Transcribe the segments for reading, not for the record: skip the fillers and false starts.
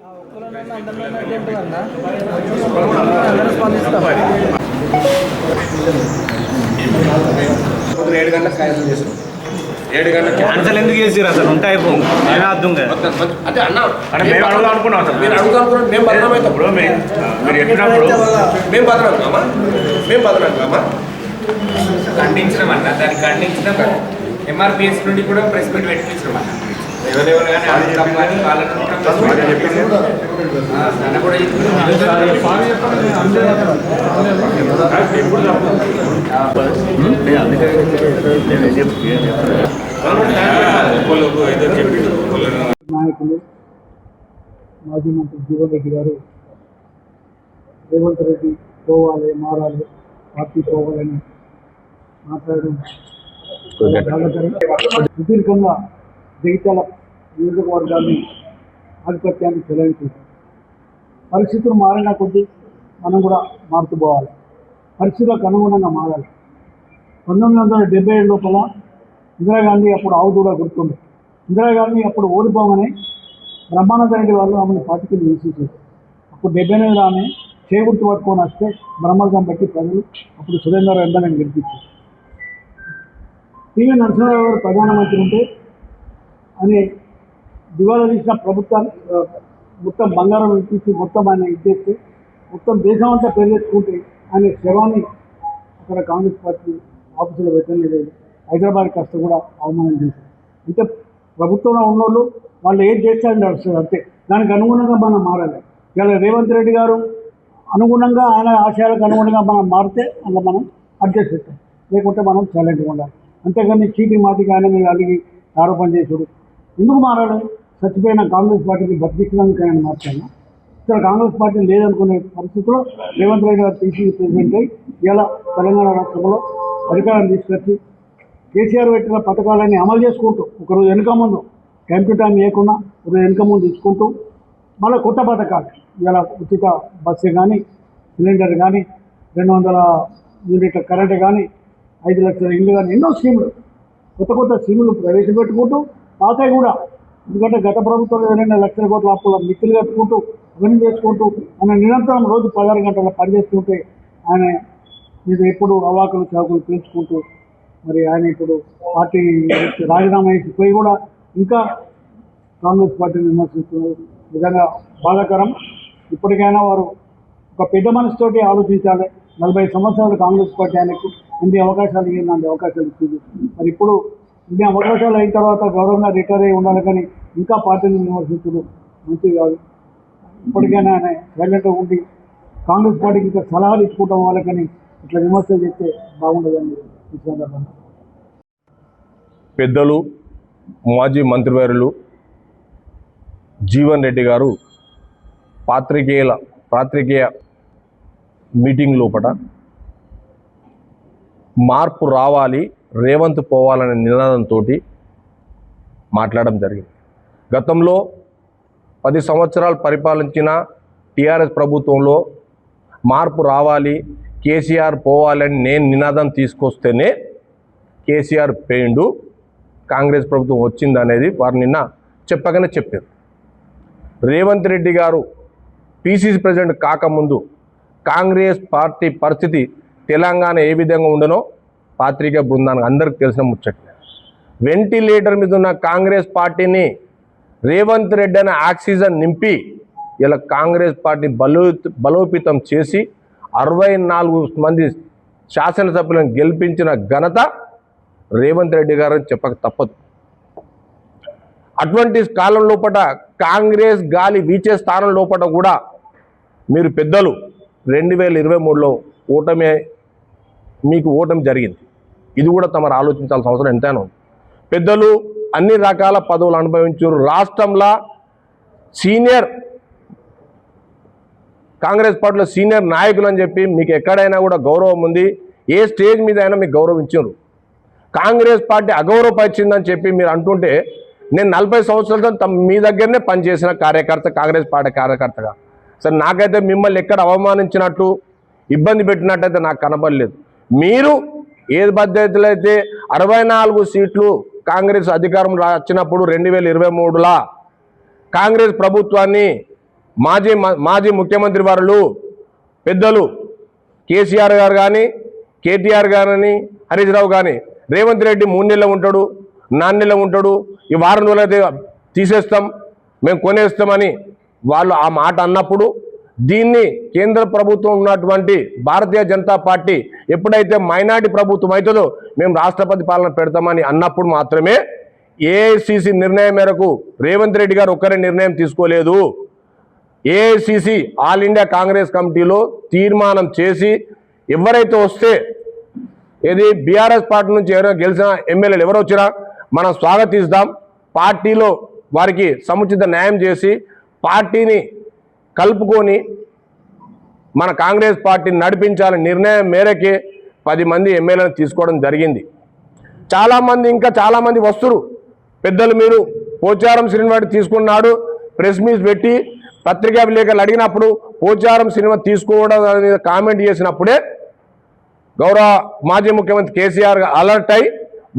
7 గంటలకు క్యాన్సిల్ చేసాం. 7 గంటలకు క్యాన్సిల్ ఎందుకు చేసారు అసలు? ఉంటాయి నేనే అర్థం అంటే అన్న మేము అడుగుదాం అనుకున్నాం సార్. మీరు అడుగుతాం మేము బదనమవుతాం. మీరు చెప్పినప్పుడు మేము బదనం కామా ఖండించడం అన్న, దాన్ని ఖండించడం ఎంఆర్పిఎస్ నుండి కూడా ప్రెస్ మీట్ పెట్టించడం అన్న. ఎవరెవరు కానీ అడుగుతాం కానీ వాళ్ళని కూడా నాయకులు మాజీ మంత్రి జీవన్ రెడ్డి గారు రేవంత్ రెడ్డి పోవాలి, మారాలి, పార్టీ పోవాలని మాట్లాడడం సుదీర్ఘంగా జగిత్యాల నియోజకవర్గాన్ని ఆధిపత్యాన్ని చెలాయించారు. పరిస్థితులు మారిన కొద్దీ మనం కూడా మారుతూ పోవాలి, పరిస్థితులకు అనుగుణంగా మారాలి. 1977 లోపల ఇందిరాగాంధీ అప్పుడు ఆవుదూడ గుర్తుంది. ఇందిరాగాంధీ అప్పుడు ఓడిపోమని బ్రహ్మానంద రెడ్డి వాళ్ళు ఆమెను పార్టీకి తీసేసారు. అప్పుడు 79 ఆమె చేగుర్తు పట్టుకొని వస్తే బ్రహ్మరథం బట్టి ప్రజలు అప్పుడు సురేందర్ రెడ్డిని గెలిపించారు. పివి నరసింహారావు గారు ప్రధానమంత్రి ఉంటే అని దివాలా తీసిన ప్రభుత్వాన్ని మొత్తం బంగారం ఇప్పించి మొత్తం ఆయన ఇచ్చేస్తే మొత్తం దేశం అంతా పెరిగేసుకుంటే ఆయన శవాన్ని అక్కడ కాంగ్రెస్ పార్టీ ఆఫీసులో పెట్టలేదు. హైదరాబాద్ కాస్త కూడా అవమానం చేశారు. అంటే ప్రభుత్వంలో ఉన్నోళ్ళు వాళ్ళు ఏం చేస్తారని నడుస్తుంది అంతే. దానికి అనుగుణంగా మనం మారాలి. ఇలా రేవంత్ రెడ్డి గారు అనుగుణంగా ఆయన ఆశయాలకు అనుగుణంగా మనం మారితే అలా మనం అడ్జస్ట్ అవుతాం, లేకుంటే మనం సైలెంట్గా ఉండాలి. అంతేగాని చీటి మాటికి ఆయన మీరు అడిగి ఆరోపణ చేసుడు ఎందుకు మారాలి? చచ్చిపోయిన కాంగ్రెస్ పార్టీకి బతికించడానికి ఆయన మార్చాను. ఇక్కడ కాంగ్రెస్ పార్టీ లేదనుకునే పరిస్థితుల్లో రేవంత్ రెడ్డి గారు పిసిసి ప్రెసిడెంట్ అయ్యి ఇలా తెలంగాణ రాష్ట్రంలో అధికారాన్ని తీసుకొచ్చి కేసీఆర్ పెట్టిన పథకాలన్నీ అమలు చేసుకుంటూ ఒకరోజు వెనుక ముందు కంప్యూటర్ లేకుండా ఒకరోజు వెనుక ముందు తీసుకుంటూ మళ్ళీ కొత్త పథకాలు ఇలా ఉచిత బస్సు కానీ, సిలిండర్ కానీ, 200 యూనిట్ల కరెంటు కానీ, 5 లక్షల ఇల్లు కానీ, ఎన్నో స్కీములు కొత్త స్కీములు ప్రవేశపెట్టుకుంటూ పాతవి కూడా, ఎందుకంటే గత ప్రభుత్వంలో 2 లక్షల కోట్ల అప్పుల మిత్రులు కట్టుకుంటూ ఇవన్నీ చేసుకుంటూ ఆయన నిరంతరం రోజు 16 గంటల పనిచేస్తుంటే ఆయన మీద ఎప్పుడు అవాకులు చౌకులు పెంచుకుంటూ మరి ఆయన ఇప్పుడు పార్టీ రాజీనామా చేసి పోయి కూడా ఇంకా కాంగ్రెస్ పార్టీని విమర్శిస్తున్నారు. నిజంగా బాధాకరం. ఇప్పటికైనా వారు ఒక పెద్ద మనసుతోటి ఆలోచించాలి. 40 సంవత్సరాలు కాంగ్రెస్ పార్టీ ఆయనకు ఎన్ని అవకాశాలు ఇవ్వండి, అవకాశాలు ఇచ్చింది. మరి ఇప్పుడు ఇన్ని అవకాశాలు అయిన తర్వాత గౌరవంగా రిటైర్ అయ్యి ఉండాలి, కానీ ఇంకా పార్టీని విమర్శించడం మంచిది కాదు. ఇప్పటికైనా ఆయన సైలెంట్గా ఉండి కాంగ్రెస్ పార్టీకి ఇంకా సలహాలు ఇచ్చుకుంటాం వాళ్ళకని ఇట్లా విమర్శలు చేస్తే బాగుండదని ఈ సందర్భంగా పెద్దలు మాజీ మంత్రివర్యులు జీవన్ రెడ్డి గారు పాత్రికేయ మీటింగ్ లోపల మార్పు రావాలి, రేవంత్ పోవాలనే నినాదంతో మాట్లాడడం జరిగింది. గతంలో 10 సంవత్సరాలు పరిపాలించిన టీఆర్ఎస్ ప్రభుత్వంలో మార్పు రావాలి, కేసీఆర్ పోవాలని నేను నినాదం తీసుకొస్తేనే కేసీఆర్ పోయిండు, కాంగ్రెస్ ప్రభుత్వం వచ్చింది అనేది వారు నిన్న చెప్పగానే చెప్పారు. రేవంత్ రెడ్డి గారు పిసిసి ప్రెసిడెంట్ కాకముందు కాంగ్రెస్ పార్టీ పరిస్థితి తెలంగాణ ఏ విధంగా ఉండనో పాత్రికా బృందానికి అందరికీ తెలిసిన ముచ్చట్లే. వెంటిలేటర్ మీద ఉన్న కాంగ్రెస్ పార్టీని రేవంత్ రెడ్డి అనే ఆక్సిజన్ నింపి ఇలా కాంగ్రెస్ పార్టీ బలోపేతం చేసి 64 మంది శాసనసభ్యులను గెలిపించిన ఘనత రేవంత్ రెడ్డి గారని చెప్పక తప్పదు. అటువంటి కాలం లోపల కాంగ్రెస్ గాలి వీచే స్థానం లోపల కూడా మీరు పెద్దలు 2023లో మీకు ఓటమి జరిగింది. ఇది కూడా తమరు ఆలోచించాల్సిన అవసరం ఎంతైనా ఉంది. పెద్దలు అన్ని రకాల పదవులు అనుభవించారు. రాష్ట్రంలో సీనియర్ కాంగ్రెస్ పార్టీలో సీనియర్ నాయకులు అని చెప్పి మీకు ఎక్కడైనా కూడా గౌరవం ఉంది. ఏ స్టేజ్ మీద అయినా మీకు గౌరవించారు. కాంగ్రెస్ పార్టీ అగౌరవపరిచిందని చెప్పి మీరు అంటుంటే నేను 40 సంవత్సరాలతో మీ దగ్గరనే పనిచేసిన కార్యకర్త, కాంగ్రెస్ పార్టీ కార్యకర్తగా. సరే, నాకైతే మిమ్మల్ని ఎక్కడ అవమానించినట్టు ఇబ్బంది పెట్టినట్టయితే నాకు కనబడలేదు. మీరు ఏ పద్ధతిలో అయితే 64 సీట్లు కాంగ్రెస్ అధికారం వచ్చినప్పుడు 2023లో కాంగ్రెస్ ప్రభుత్వాన్ని మాజీ ముఖ్యమంత్రి వారు పెద్దలు కేసీఆర్ గారు కానీ కేటీఆర్ గారని హరీష్ రావు కానీ రేవంత్ రెడ్డి 3 నెలలు ఉంటాడు 4 నెలలు ఉంటాడు ఈ వారం రోజులైతే తీసేస్తాం మేము కొనేస్తామని వాళ్ళు ఆ మాట అన్నప్పుడు దీన్ని కేంద్ర ప్రభుత్వం ఉన్నటువంటి భారతీయ జనతా పార్టీ ఎప్పుడైతే మైనారిటీ ప్రభుత్వం అవుతుందో మేము రాష్ట్రపతి పాలన పెడతామని అన్నప్పుడు మాత్రమే ఏఐసిసి నిర్ణయం మేరకు రేవంత్ రెడ్డి గారు ఒక్కరే నిర్ణయం తీసుకోలేదు. ఏఐసిసి ఆల్ ఇండియా కాంగ్రెస్ కమిటీలో తీర్మానం చేసి ఎవరైతే వస్తే ఇది బీఆర్ఎస్ పార్టీ నుంచి ఎవరైనా గెలిచిన ఎమ్మెల్యేలు ఎవరు వచ్చినా మనం స్వాగతిస్తాం, పార్టీలో వారికి సముచిత న్యాయం చేసి పార్టీని కలుపుకొని మన కాంగ్రెస్ పార్టీని నడిపించాలని నిర్ణయం మేరకే 10 మంది ఎమ్మెల్యేలను తీసుకోవడం జరిగింది. ఇంకా చాలామంది వస్తురు పెద్దలు. మీరు పోచారం శ్రీనివాస్ తీసుకున్నాడు ప్రెస్ మీట్ పెట్టి పత్రికా విలేకరులు అడిగినప్పుడు పోచారం సినిమా తీసుకోవడం అనేది కామెంట్ చేసినప్పుడే గౌరవ మాజీ ముఖ్యమంత్రి కేసీఆర్ అలర్ట్ అయి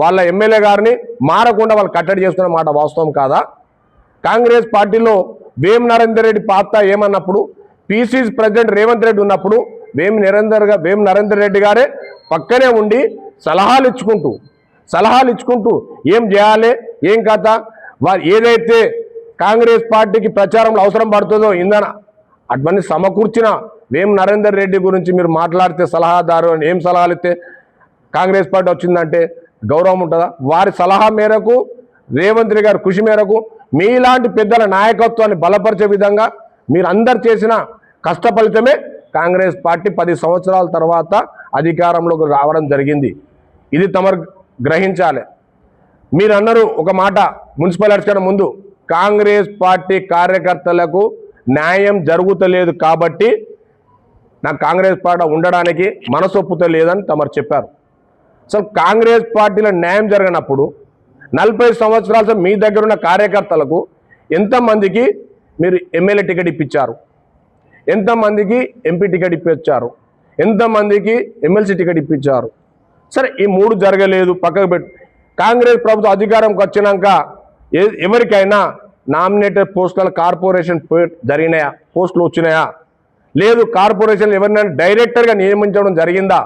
వాళ్ళ ఎమ్మెల్యే గారిని మారకుండా వాళ్ళు కట్టడి చేసుకున్న మాట వాస్తవం కాదా? కాంగ్రెస్ పార్టీలో వేం నరేందర్ రెడ్డి పాత్ర ఏమన్నప్పుడు పిసిసి ప్రెసిడెంట్ రేవంత్ రెడ్డి ఉన్నప్పుడు వేం నరేందర్ రెడ్డి గారే పక్కనే ఉండి సలహాలు ఇచ్చుకుంటూ ఏం చేయాలి ఏం కథ వారు ఏదైతే కాంగ్రెస్ పార్టీకి ప్రచారంలో అవసరం పడుతుందో ఇంధన అటువంటి సమకూర్చిన వేం నరేందర్ రెడ్డి గురించి మీరు మాట్లాడితే సలహాదారు అని ఏం సలహాలు ఇస్తే కాంగ్రెస్ పార్టీ వచ్చిందంటే గౌరవం ఉంటుందా? వారి సలహా మేరకు రేవంత్ రెడ్డి గారి కృషి మేరకు మీలాంటి పెద్దల నాయకత్వాన్ని బలపరిచే విధంగా మీరు అందరు చేసిన కష్ట ఫలితమే కాంగ్రెస్ పార్టీ 10 సంవత్సరాల తర్వాత అధికారంలోకి రావడం జరిగింది. ఇది తమరు గ్రహించాలి. మీరు అన్నారు ఒక మాట మున్సిపల్ ఎలక్షన్ ముందు కాంగ్రెస్ పార్టీ కార్యకర్తలకు న్యాయం జరుగుతలేదు కాబట్టి నాకు కాంగ్రెస్ పార్టీ ఉండడానికి మనసొప్పుతలేదని తమరు చెప్పారు. అసలు కాంగ్రెస్ పార్టీలో న్యాయం జరగనప్పుడు 40 సంవత్సరాల మీ దగ్గర ఉన్న కార్యకర్తలకు ఎంతమందికి మీరు ఎమ్మెల్యే టికెట్ ఇప్పించారు, ఎంతమందికి ఎంపీ టికెట్ ఇప్పించారు, ఎంతమందికి ఎమ్మెల్సీ టికెట్ ఇప్పించారు? సరే ఈ 3 జరగలేదు పక్కకు పెట్టు. కాంగ్రెస్ ప్రభుత్వం అధికారంకి వచ్చినాక ఎవరికైనా నామినేటెడ్ పోస్టుల కార్పొరేషన్ జరిగినాయా, పోస్టులు వచ్చినాయా? లేదు. కార్పొరేషన్ ఎవరినైనా డైరెక్టర్గా నియమించడం జరిగిందా?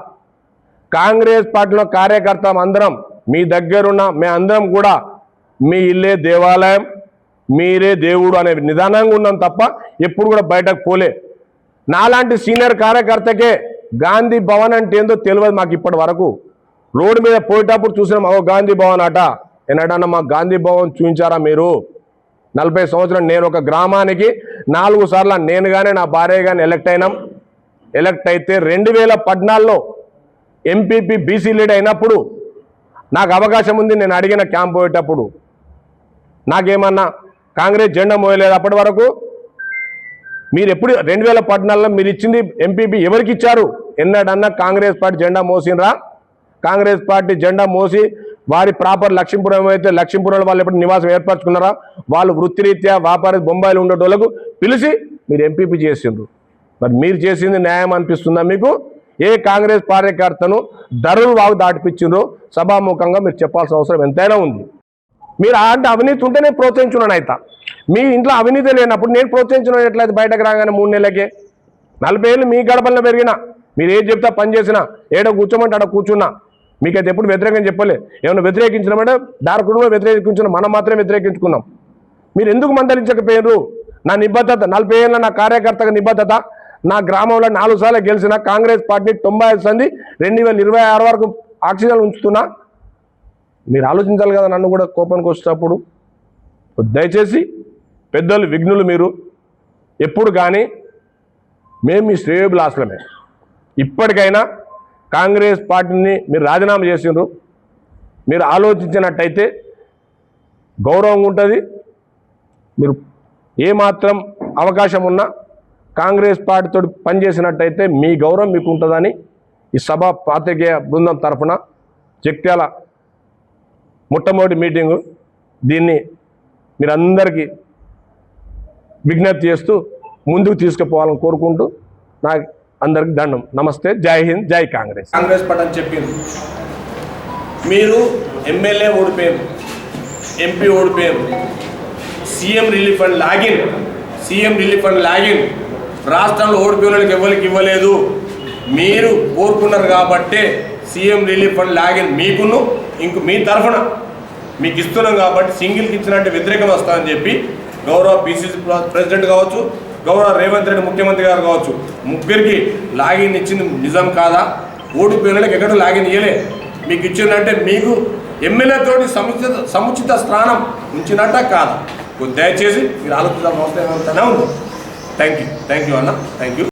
కాంగ్రెస్ పార్టీలో కార్యకర్త అందరం మీ దగ్గరున్న మేమందరం కూడా మీ ఇల్లే దేవాలయం మీరే దేవుడు అనే నిదానంగా ఉన్నాం తప్ప ఎప్పుడు కూడా బయటకు పోలే. నాలాంటి సీనియర్ కార్యకర్తకే గాంధీ భవన్ అంటే ఏందో తెలియదు మాకు ఇప్పటి వరకు. రోడ్డు మీద పోయేటప్పుడు చూసినాం గాంధీ భవన్ అట. ఎన్నడన్నా మాకు గాంధీ భవన్ చూపించారా మీరు? 40 సంవత్సరాలు నేను ఒక గ్రామానికి 4 సార్లు నేను కానీ నా భార్య కానీ ఎలక్ట్ అయితే 2014లో ఎంపీపీ బీసీ లీడ్ అయినప్పుడు నాకు అవకాశం ఉంది. నేను అడిగిన క్యాంప్ పోయేటప్పుడు నాకేమన్నా కాంగ్రెస్ జెండా మోయలేదు. అప్పటి వరకు మీరు ఎప్పుడు 2014లో మీరు ఇచ్చింది ఎంపీపీ ఎవరికి ఇచ్చారు? ఎన్నడన్నా కాంగ్రెస్ పార్టీ జెండా మోసినరా? కాంగ్రెస్ పార్టీ జెండా మోసి వారి ప్రాపర్ లక్ష్మీపురం అయితే లక్ష్మీపురంలో వాళ్ళు ఎప్పుడు నివాసం ఏర్పరచుకున్నారా? వాళ్ళు వృత్తిరీత్యా వ్యాపార బొంబాయిలు ఉండేటోళ్ళకు పిలిచి మీరు ఎంపీపీ చేసిండ్రు. మరి మీరు చేసింది న్యాయం అనిపిస్తుందా మీకు? ఏ కాంగ్రెస్ కార్యకర్తను ధరలు వాగు దాటిపించిండ్రో సభాముఖంగా మీరు చెప్పాల్సిన అవసరం ఎంతైనా ఉంది. మీరు అంటే అవినీతి ఉంటే నేను ప్రోత్సహించున్నాను అయితే మీ ఇంట్లో అవినీతి లేనప్పుడు నేను ప్రోత్సహించున్నాను ఎట్లయితే బయటకు రాగానే 3 నెలలకే 40 ఏళ్ళు మీ గడపల్లో పెరిగినా మీరు ఏది చెప్తా పని చేసినా ఏడ కూర్చోమంటే ఆడ కూర్చున్నా మీకైతే ఎప్పుడు వ్యతిరేకం చెప్పలే. ఏమైనా వ్యతిరేకించినామంటే దారుకుడులో వ్యతిరేకించిన మనం మాత్రమే వ్యతిరేకించుకున్నాం. మీరు ఎందుకు మందలించకపోయారు? నా నిబద్ధత 40 ఏళ్ళ నా కార్యకర్తగా నిబద్ధత నా గ్రామంలో 4 సార్లు గెలిచిన కాంగ్రెస్ పార్టీ 95 సంది 2026 వరకు ఆక్సిజన్ ఉంచుతున్నా. మీరు ఆలోచించాలి కదా నన్ను కూడా కోపానికి వచ్చేటప్పుడు. దయచేసి పెద్దలు విఘ్నులు మీరు ఎప్పుడు కానీ మేము మీ శ్రేయోభిలాషులమే. ఇప్పటికైనా కాంగ్రెస్ పార్టీని మీరు రాజీనామా చేసిండ్రు. మీరు ఆలోచించినట్టయితే గౌరవంగా ఉంటుంది. మీరు ఏమాత్రం అవకాశం ఉన్నా కాంగ్రెస్ పార్టీతో పనిచేసినట్టయితే మీ గౌరవం మీకు ఉంటుందని ఈ సభ పాత్రికేయ బృందం తరఫున జగిత్యాల మొట్టమొదటి మీటింగు దీన్ని మీరందరికీ విజ్ఞప్తి చేస్తూ ముందుకు తీసుకుపోవాలని కోరుకుంటూ నాకు అందరికి దండం. నమస్తే. జై హింద్, జై కాంగ్రెస్. కాంగ్రెస్ పార్టీ అని చెప్పింది. మీరు ఎమ్మెల్యే ఓడిపోయారు, ఎంపీ ఓడిపోయారు, CM relief fund login CM relief fund login రాష్ట్రంలో ఓడిపోయిన వాళ్ళకి ఎవరికి ఇవ్వలేదు. మీరు కోరుకున్నారు కాబట్టే సీఎం రిలీఫ్ ఫండ్ లాగిన్ మీకును మీ తరఫున మీకు ఇస్తున్నాం కాబట్టి సింగిల్కి ఇచ్చినట్టు వ్యతిరేకం వస్తుందని చెప్పి గౌరవ పిసిసి ప్రెసిడెంట్ కావచ్చు, గౌరవ రేవంత్ రెడ్డి ముఖ్యమంత్రి గారు కావచ్చు, ముగ్గురికి లాగిన్ ఇచ్చింది నిజం కాదా? ఓడిపోయిన వాళ్ళకి ఎక్కడో లాగిన్ ఇవ్వలే. మీకు ఇచ్చిందంటే మీకు ఎమ్మెల్యేతోటి సముచిత స్థానం ఉంచినట్ట కాదా? దయచేసి మీరు ఆలోచించాల్సిన అవసరం ఏమంటనే ఉంది. థ్యాంక్ యూ అన్న, థ్యాంక్ యూ.